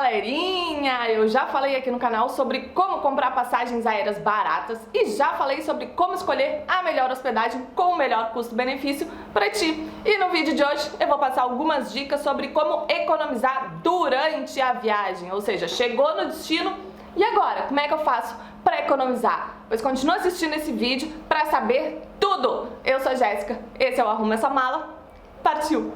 galerinha! Eu já falei aqui no canal sobre como comprar passagens aéreas baratas e já falei sobre como escolher a melhor hospedagem com o melhor custo-benefício para ti. E no vídeo de hoje eu vou passar algumas dicas sobre como economizar durante a viagem, ou seja, chegou no destino e agora, como é que eu faço para economizar? Pois continua assistindo esse vídeo para saber tudo! Eu sou a Jéssica, esse é o Arruma Essa Mala, partiu!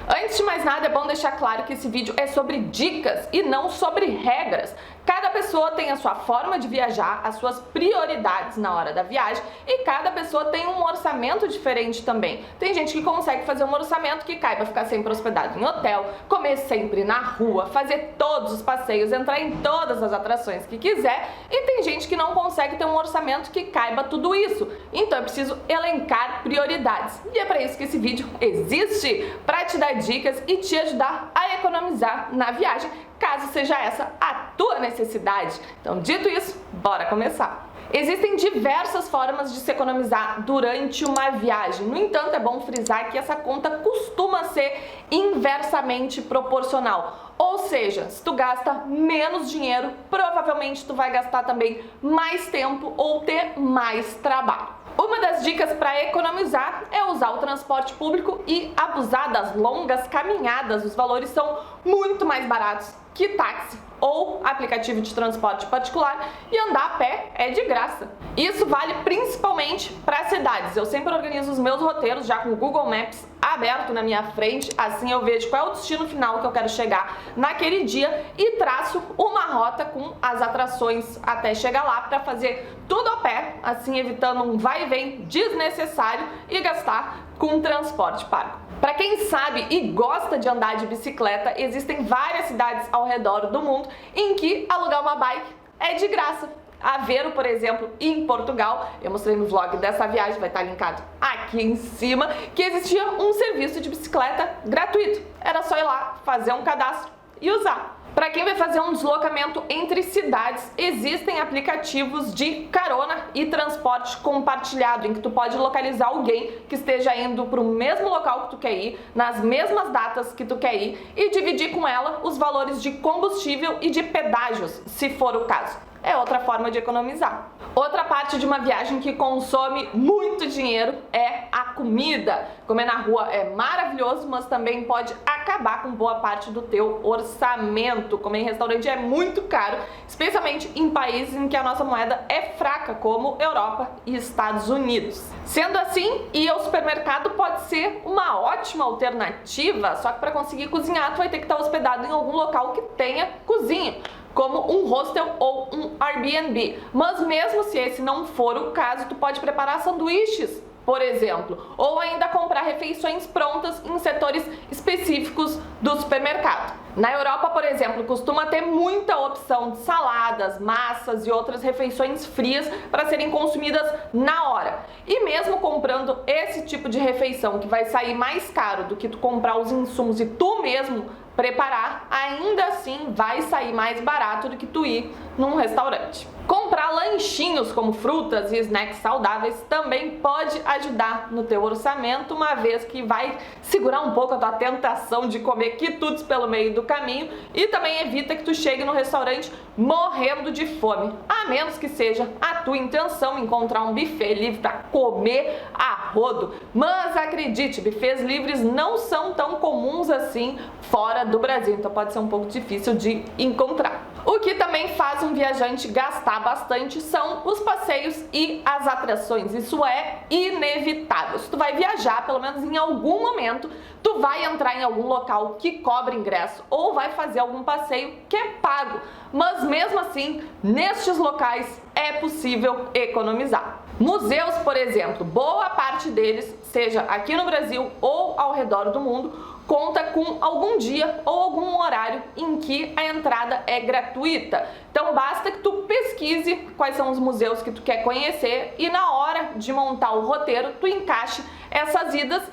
Antes de mais nada, é bom deixar claro que esse vídeo é sobre dicas e não sobre regras. Cada pessoa tem a sua forma de viajar, as suas prioridades na hora da viagem e cada pessoa tem um orçamento diferente também. Tem gente que consegue fazer um orçamento que caiba ficar sempre hospedado em hotel, comer sempre na rua, fazer todos os passeios, entrar em todas as atrações que quiser, e tem gente que não consegue ter um orçamento que caiba tudo isso. Então é preciso elencar prioridades. E é para isso que esse vídeo existe, para te dar dicas e te ajudar a economizar na viagem, caso seja essa a tua necessidade. Então, dito isso, bora começar! Existem diversas formas de se economizar durante uma viagem. No entanto, é bom frisar que essa conta costuma ser inversamente proporcional. Ou seja, se tu gasta menos dinheiro, provavelmente tu vai gastar também mais tempo ou ter mais trabalho. Uma das dicas para economizar é usar o transporte público e abusar das longas caminhadas. Os valores são muito mais baratos que táxi ou aplicativo de transporte particular, e andar a pé é de graça. Isso vale principalmente para cidades. Eu sempre organizo os meus roteiros já com o Google Maps aberto na minha frente, assim eu vejo qual é o destino final que eu quero chegar naquele dia e traço uma rota com as atrações até chegar lá para fazer tudo a pé, assim evitando um vai e vem desnecessário e gastar com transporte pago. Para quem sabe e gosta de andar de bicicleta, existem várias cidades ao redor do mundo em que alugar uma bike é de graça. Aveiro, por exemplo, em Portugal, eu mostrei no vlog dessa viagem, vai estar linkado aqui em cima, que existia um serviço de bicicleta gratuito. Era só ir lá, fazer um cadastro e usar. Para quem vai fazer um deslocamento entre cidades, existem aplicativos de carona e transporte compartilhado, em que tu pode localizar alguém que esteja indo para o mesmo local que tu quer ir, nas mesmas datas que tu quer ir, e dividir com ela os valores de combustível e de pedágios, se for o caso. É outra forma de economizar. Outra parte de uma viagem que consome muito dinheiro é a comida. Comer na rua é maravilhoso, mas também pode acabar com boa parte do teu orçamento. Comer em restaurante é muito caro, especialmente em países em que a nossa moeda é fraca, como Europa e Estados Unidos. Sendo assim, ir ao supermercado pode ser uma ótima alternativa, só que para conseguir cozinhar, tu vai ter que estar hospedado em algum local que tenha cozinha, como um hostel ou um Airbnb. Mas mesmo se esse não for o caso, tu pode preparar sanduíches, por exemplo, ou ainda comprar refeições prontas em setores específicos do supermercado. Na Europa, por exemplo, costuma ter muita opção de saladas, massas e outras refeições frias para serem consumidas na hora. E mesmo comprando esse tipo de refeição, que vai sair mais caro do que tu comprar os insumos e tu mesmo preparar, ainda assim vai sair mais barato do que tu ir num restaurante. Comprar lanchinhos como frutas e snacks saudáveis também pode ajudar no teu orçamento, uma vez que vai segurar um pouco a tua tentação de comer quitutes pelo meio do caminho, e também evita que tu chegue no restaurante morrendo de fome, a menos que seja a tua intenção encontrar um buffet livre para comer a rodo. Mas acredite, buffets livres não são tão comuns assim fora do Brasil, então pode ser um pouco difícil de encontrar. O que também faz um viajante gastar bastante são os passeios e as atrações. Isso é inevitável. Se tu vai viajar, pelo menos em algum momento, tu vai entrar em algum local que cobra ingresso ou vai fazer algum passeio que é pago. Mas mesmo assim, nestes locais é possível economizar. Museus, por exemplo, boa parte deles, seja aqui no Brasil ou ao redor do mundo, conta com algum dia ou algum horário em que a entrada é gratuita. Então basta que tu pesquise quais são os museus que tu quer conhecer e na hora de montar o roteiro tu encaixe essas idas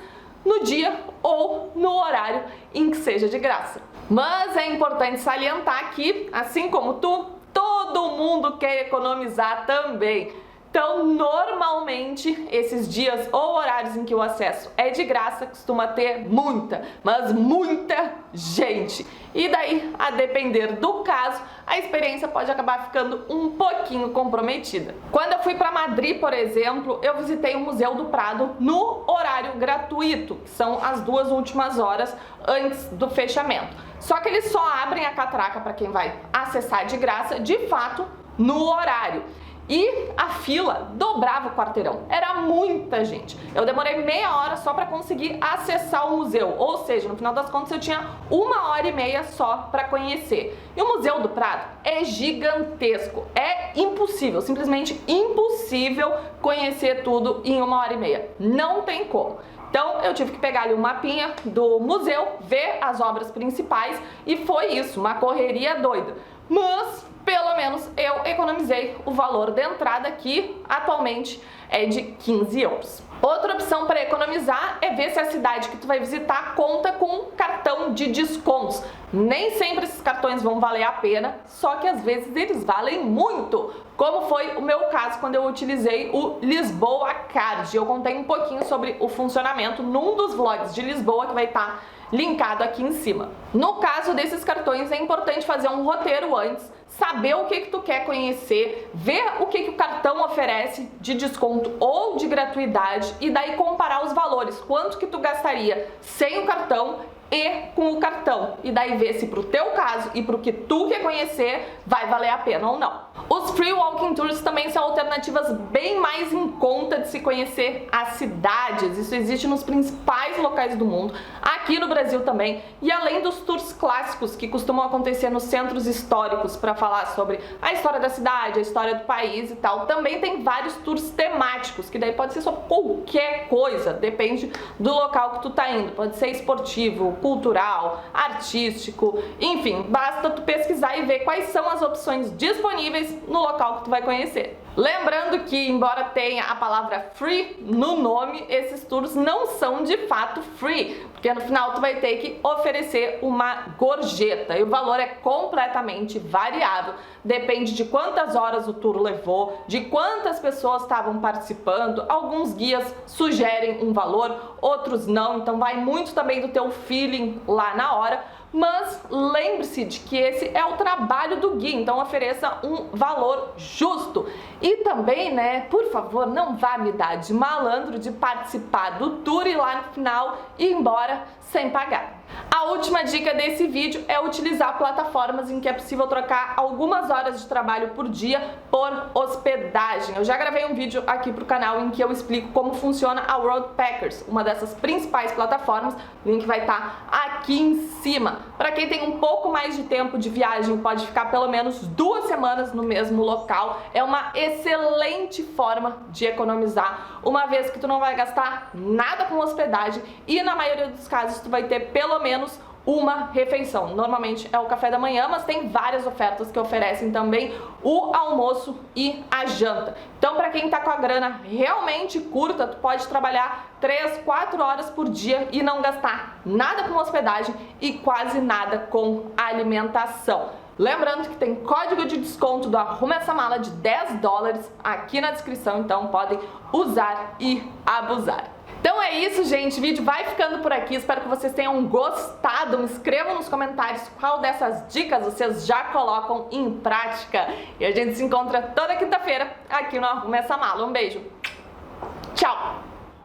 no dia ou no horário em que seja de graça. Mas é importante salientar que, assim como tu, todo mundo quer economizar também. Então, normalmente, esses dias ou horários em que o acesso é de graça, costuma ter muita, mas muita gente. E daí, a depender do caso, a experiência pode acabar ficando um pouquinho comprometida. Quando eu fui para Madrid, por exemplo, eu visitei o Museu do Prado no horário gratuito, que são as 2 últimas horas antes do fechamento. Só que eles só abrem a catraca para quem vai acessar de graça, de fato, no horário. E a fila dobrava o quarteirão, era muita gente. Eu demorei meia hora só para conseguir acessar o museu, ou seja, no final das contas eu tinha 1h30 só para conhecer. E o Museu do Prado é gigantesco, é impossível, simplesmente impossível conhecer tudo em 1h30, não tem como. Então eu tive que pegar ali um mapinha do museu, ver as obras principais e foi isso, uma correria doida. Mas pelo menos eu economizei o valor da entrada, que atualmente é de 15 euros. Outra opção para economizar é ver se a cidade que tu vai visitar conta com cartão de descontos. Nem sempre esses cartões vão valer a pena, só que às vezes eles valem muito, como foi o meu caso quando eu utilizei o Lisboa Card. Eu contei um pouquinho sobre o funcionamento num dos vlogs de Lisboa que vai estar linkado aqui em cima. No caso desses cartões é importante fazer um roteiro antes, saber o que tu quer conhecer, ver o que o cartão oferece de desconto ou de gratuidade e daí comparar os valores, quanto que tu gastaria sem o cartão e com o cartão, e daí ver se pro teu caso e pro que tu quer conhecer vai valer a pena ou não. Os Free Walking Tours também são alternativas bem mais em conta de se conhecer as cidades. Isso existe nos principais locais do mundo, aqui no Brasil também, e além dos tours clássicos que costumam acontecer nos centros históricos para falar sobre a história da cidade, a história do país e tal, também tem vários tours temáticos, que daí pode ser sobre qualquer coisa, depende do local que tu tá indo, pode ser esportivo, cultural, artístico, enfim, basta tu pesquisar e ver quais são as opções disponíveis no local que tu vai conhecer. Lembrando que, embora tenha a palavra free no nome, esses tours não são de fato free, porque no final tu vai ter que oferecer uma gorjeta e o valor é completamente variável, depende de quantas horas o tour levou, de quantas pessoas estavam participando. Alguns guias sugerem um valor, outros não, então vai muito também do teu feeling lá na hora. Mas lembre-se de que esse é o trabalho do guia, então ofereça um valor justo. E também, né, por favor, não vá me dar de malandro de participar do tour e lá no final ir embora sem pagar. A última dica desse vídeo é utilizar plataformas em que é possível trocar algumas horas de trabalho por dia por hospedagem. Eu já gravei um vídeo aqui pro canal em que eu explico como funciona a Worldpackers, uma dessas principais plataformas. O link vai estar aqui em cima. Para quem tem um pouco mais de tempo de viagem, pode ficar pelo menos 2 semanas no mesmo local. É uma excelente forma de economizar, uma vez que tu não vai gastar nada com hospedagem e na maioria dos casos tu vai ter pelo menos uma refeição. Normalmente é o café da manhã, mas tem várias ofertas que oferecem também o almoço e a janta. Então, para quem tá com a grana realmente curta, tu pode trabalhar 3, 4 horas por dia e não gastar nada com hospedagem e quase nada com alimentação. Lembrando que tem código de desconto do Arruma Essa Mala de $10 aqui na descrição, então podem usar e abusar. Então é isso, gente, o vídeo vai ficando por aqui, espero que vocês tenham gostado. Me escrevam nos comentários qual dessas dicas vocês já colocam em prática. E a gente se encontra toda quinta-feira aqui no Arruma Essa Mala. Um beijo!